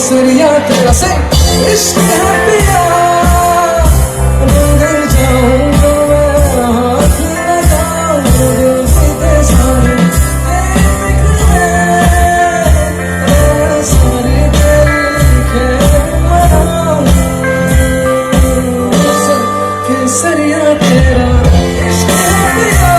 केसरिया तेरा से इश्क है पिया रंग जाऊंगा मैं हाथ लगाऊं दिल सीधे सारे सारे तेरी खेल मनाऊं केसरिया तेरा इश्क है पिया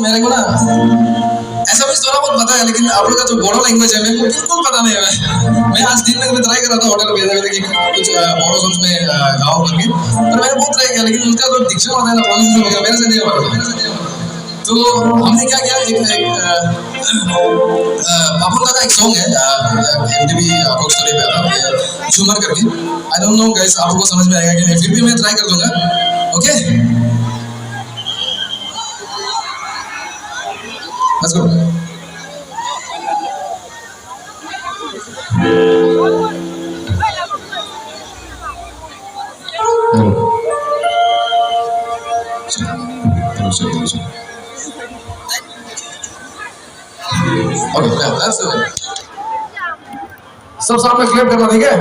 मेरे को ना ऐसा कुछ थोड़ा बहुत पता है, लेकिन आप लोग का जो बोडो लैंग्वेज है मेरे को बिल्कुल पता नहीं है। मैं आज दिन में ट्राई कर रहा था होटल भेजने की कुछ बोडो सॉन्ग्स में गाओ करके, पर मैंने बहुत ट्राई किया, लेकिन उनका जो डिक्शन होता है ना प्रोनाउंसिएशन होता है मेरे से नहीं हो रहा। तो हमने क्या किया, पापुन का एक सॉन्ग है एमटीवी रॉक स्टोरी पे आता झूमर करके। आई डोंट नो गाइस आप लोगों को समझ में आएगा कि नहीं, फिर भी मैं ट्राई कर दूंगा। Okay let's go. Okay, that's it. सब साथ में क्लैप करना, ठीक है?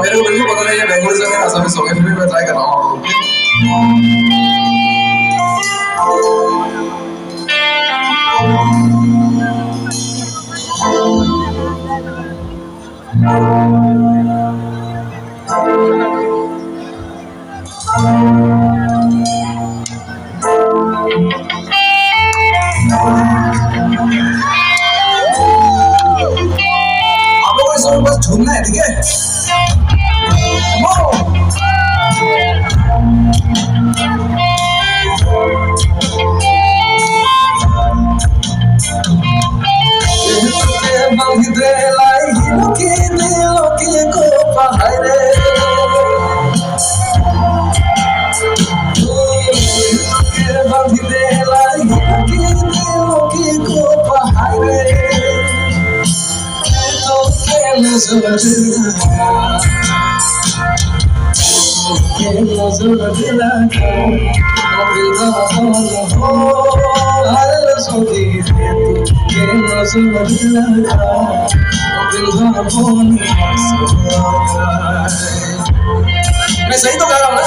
मेरे को बिल्कुल पता नहीं है बेंगोली से है असमी सॉन्ग है, फिर भी मैं ट्राई कर रहा हूँ। आप लोगों को इस सॉन्ग बस झूमना है, ठीक है? मैं सही तो कह रहा हूँ ना?